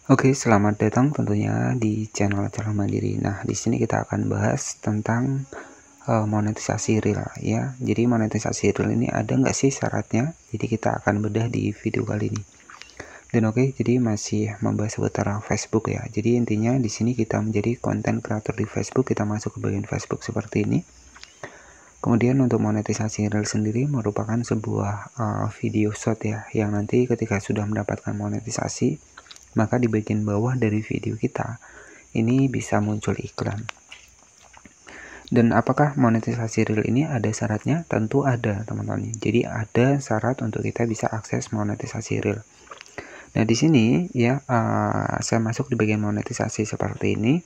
Oke, selamat datang tentunya di channel Calon Mandiri. Nah, di sini kita akan bahas tentang monetisasi real ya. Jadi monetisasi real ini ada nggak sih syaratnya? Jadi kita akan bedah di video kali ini. Dan oke, jadi masih membahas seputar Facebook ya. Jadi intinya di sini kita menjadi konten kreator di Facebook, kita masuk ke bagian Facebook seperti ini. Kemudian untuk monetisasi real sendiri merupakan sebuah video short ya, yang nanti ketika sudah mendapatkan monetisasi, maka di bagian bawah dari video kita ini bisa muncul iklan. Dan apakah monetisasi real ini ada syaratnya? Tentu ada, teman-teman. Jadi ada syarat untuk kita bisa akses monetisasi real. Nah, di sini ya saya masuk di bagian monetisasi seperti ini.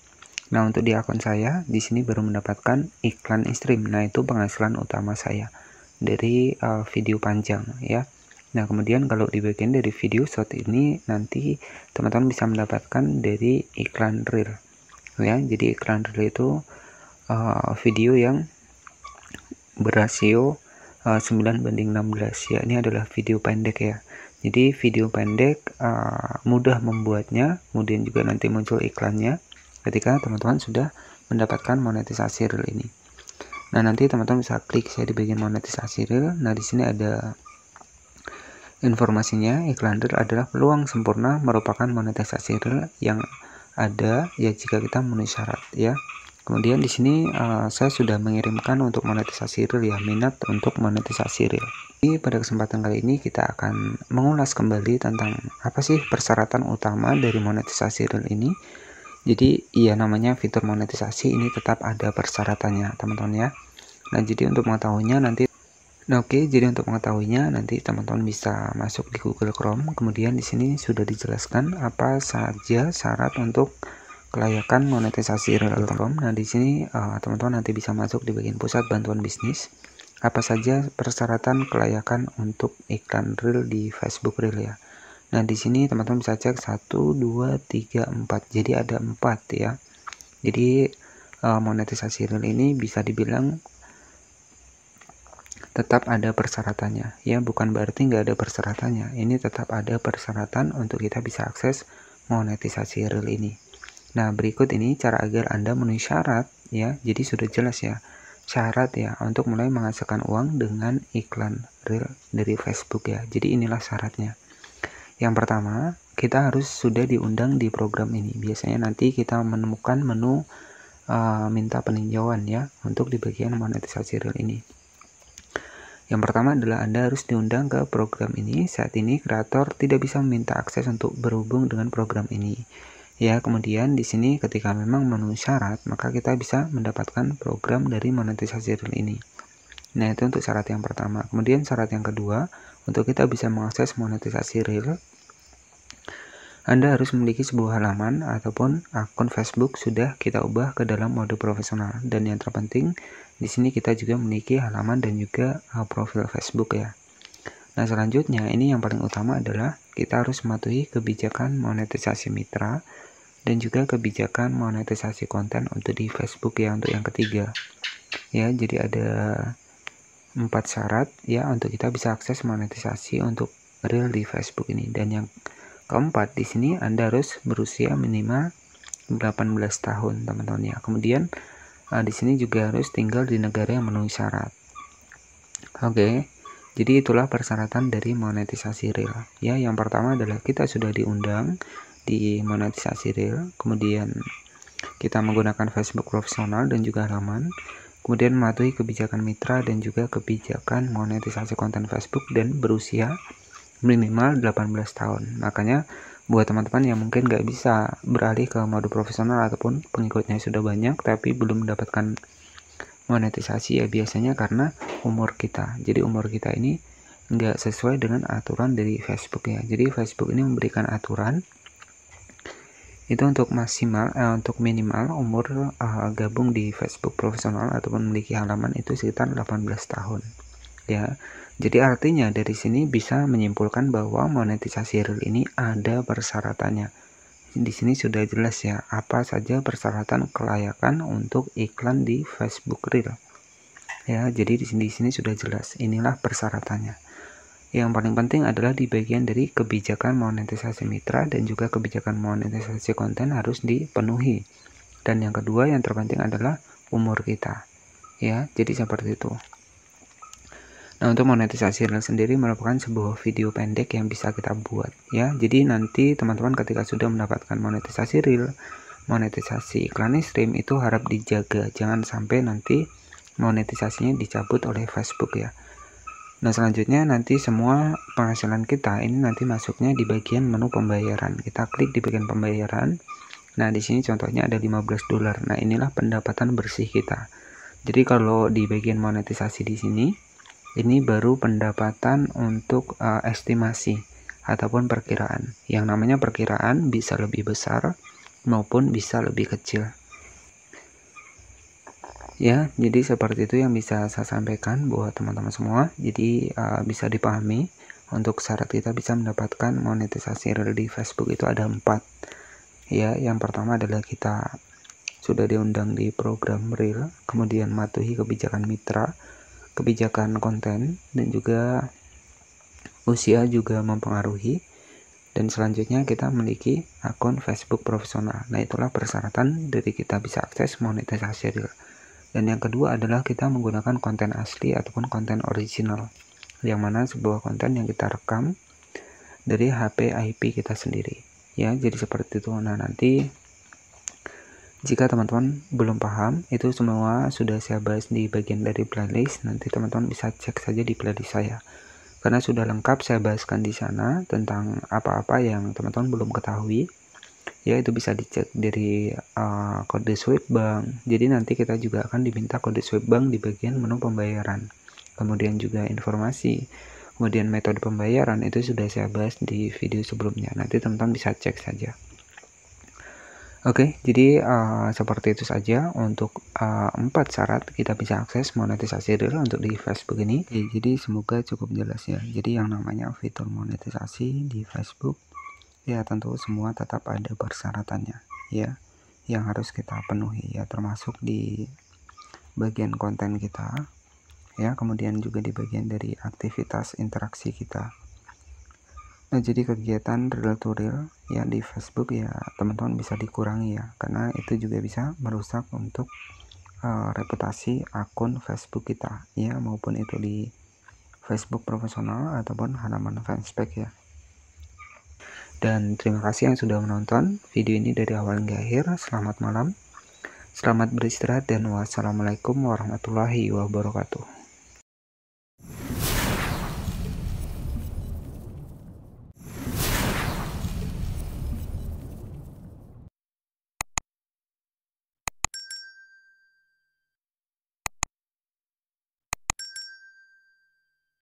Nah, untuk di akun saya di sini baru mendapatkan iklan in-stream. Nah, itu penghasilan utama saya dari video panjang ya. Nah, kemudian kalau di bagian dari video short ini nanti teman-teman bisa mendapatkan dari iklan reel ya. Jadi iklan reel itu video yang berasio 9:16 ya. Ini adalah video pendek ya. Jadi video pendek mudah membuatnya, kemudian juga nanti muncul iklannya ketika teman-teman sudah mendapatkan monetisasi reel ini. Nah, nanti teman-teman bisa klik saya di bagian monetisasi reel. Nah, di sini ada informasinya. Iklan reel adalah peluang sempurna merupakan monetisasi reel yang ada ya jika kita memenuhi syarat ya. Kemudian di sini saya sudah mengirimkan untuk monetisasi reel ya, minat untuk monetisasi reel. Jadi pada kesempatan kali ini kita akan mengulas kembali tentang apa sih persyaratan utama dari monetisasi reel ini. Jadi iya, namanya fitur monetisasi ini tetap ada persyaratannya, teman-teman ya. Nah, jadi untuk mengetahuinya nanti nanti teman-teman bisa masuk di Google Chrome. Kemudian di sini sudah dijelaskan apa saja syarat untuk kelayakan monetisasi reel. Nah, di sini teman-teman nanti bisa masuk di bagian pusat bantuan bisnis. Apa saja persyaratan kelayakan untuk iklan reel di Facebook Reel ya. Nah, di sini teman-teman bisa cek 1, 2, 3, 4. Jadi ada 4 ya. Jadi monetisasi reel ini bisa dibilang tetap ada persyaratannya ya, bukan berarti nggak ada persyaratannya. Ini tetap ada persyaratan untuk kita bisa akses monetisasi reel ini. Nah, berikut ini cara agar Anda memenuhi syarat ya. Jadi sudah jelas ya syarat ya untuk mulai menghasilkan uang dengan iklan reel dari Facebook ya. Jadi inilah syaratnya. Yang pertama, kita harus sudah diundang di program ini. Biasanya nanti kita menemukan menu minta peninjauan ya untuk di bagian monetisasi reel ini. Yang pertama adalah Anda harus diundang ke program ini. Saat ini kreator tidak bisa meminta akses untuk berhubung dengan program ini. Ya, kemudian di sini ketika memang memenuhi syarat, maka kita bisa mendapatkan program dari monetisasi reel ini. Nah, itu untuk syarat yang pertama. Kemudian syarat yang kedua, untuk kita bisa mengakses monetisasi reel, Anda harus memiliki sebuah halaman ataupun akun Facebook sudah kita ubah ke dalam mode profesional. Dan yang terpenting, di sini kita juga memiliki halaman dan juga profil Facebook ya. Nah, selanjutnya ini yang paling utama adalah kita harus mematuhi kebijakan monetisasi mitra dan juga kebijakan monetisasi konten untuk di Facebook ya, untuk yang ketiga. Ya, jadi ada 4 syarat ya untuk kita bisa akses monetisasi untuk reel di Facebook ini. Dan yang keempat, di sini Anda harus berusia minimal 18 tahun, teman-teman ya. Kemudian di sini juga harus tinggal di negara yang memenuhi syarat. Oke. Jadi itulah persyaratan dari monetisasi reel. Ya, yang pertama adalah kita sudah diundang di monetisasi reel, kemudian kita menggunakan Facebook profesional dan juga halaman, kemudian mematuhi kebijakan mitra dan juga kebijakan monetisasi konten Facebook dan berusia minimal 18 tahun. Makanya buat teman-teman yang mungkin nggak bisa beralih ke mode profesional ataupun pengikutnya sudah banyak tapi belum mendapatkan monetisasi ya, biasanya karena umur kita. Jadi umur kita ini nggak sesuai dengan aturan dari Facebook ya. Jadi Facebook ini memberikan aturan itu untuk untuk minimal umur gabung di Facebook profesional ataupun memiliki halaman itu sekitar 18 tahun ya. Jadi artinya dari sini bisa menyimpulkan bahwa monetisasi reel ini ada persyaratannya. Di sini sudah jelas ya apa saja persyaratan kelayakan untuk iklan di Facebook Reel. Ya, jadi di sini sudah jelas. Inilah persyaratannya. Yang paling penting adalah di bagian dari kebijakan monetisasi mitra dan juga kebijakan monetisasi konten harus dipenuhi. Dan yang kedua yang terpenting adalah umur kita. Ya, jadi seperti itu. Nah, untuk monetisasi Reel sendiri merupakan sebuah video pendek yang bisa kita buat ya. Jadi nanti teman-teman ketika sudah mendapatkan monetisasi Reel, monetisasi iklan stream itu harap dijaga, jangan sampai nanti monetisasinya dicabut oleh Facebook ya. Nah, selanjutnya nanti semua penghasilan kita ini nanti masuknya di bagian menu pembayaran. Kita klik di bagian pembayaran. Nah, di sini contohnya ada $15. Nah, inilah pendapatan bersih kita. Jadi kalau di bagian monetisasi di sini ini baru pendapatan untuk estimasi ataupun perkiraan. Yang namanya perkiraan bisa lebih besar maupun bisa lebih kecil. Ya, jadi seperti itu yang bisa saya sampaikan buat teman-teman semua. Jadi bisa dipahami untuk syarat kita bisa mendapatkan monetisasi Reel di Facebook itu ada 4. Ya, yang pertama adalah kita sudah diundang di program Reel, kemudian mematuhi kebijakan mitra, kebijakan konten, dan juga usia juga mempengaruhi. Dan selanjutnya kita memiliki akun Facebook profesional. Nah, itulah persyaratan dari kita bisa akses monetisasi Reel. Dan yang kedua adalah kita menggunakan konten asli ataupun konten original, yang mana sebuah konten yang kita rekam dari HP IP kita sendiri. Ya, jadi seperti itu. Nah, nanti jika teman-teman belum paham, itu semua sudah saya bahas di bagian dari playlist. Nanti teman-teman bisa cek saja di playlist saya. Karena sudah lengkap saya bahaskan di sana tentang apa-apa yang teman-teman belum ketahui. Ya, itu bisa dicek dari kode swipe bank. Jadi nanti kita juga akan diminta kode swipe bank di bagian menu pembayaran. Kemudian juga informasi. Kemudian metode pembayaran itu sudah saya bahas di video sebelumnya. Nanti teman-teman bisa cek saja. Oke, jadi seperti itu saja untuk 4 syarat kita bisa akses monetisasi Reel untuk di Facebook ini. Jadi semoga cukup jelas ya. Jadi yang namanya fitur monetisasi di Facebook ya tentu semua tetap ada persyaratannya ya, yang harus kita penuhi ya, termasuk di bagian konten kita ya, kemudian juga di bagian dari aktivitas interaksi kita. Nah, jadi kegiatan Reel to Reel ya di Facebook ya teman-teman bisa dikurangi ya, karena itu juga bisa merusak untuk reputasi akun Facebook kita ya, maupun itu di Facebook profesional ataupun halaman fanspage ya. Dan terima kasih yang sudah menonton video ini dari awal hingga akhir. Selamat malam, selamat beristirahat, dan wassalamualaikum warahmatullahi wabarakatuh.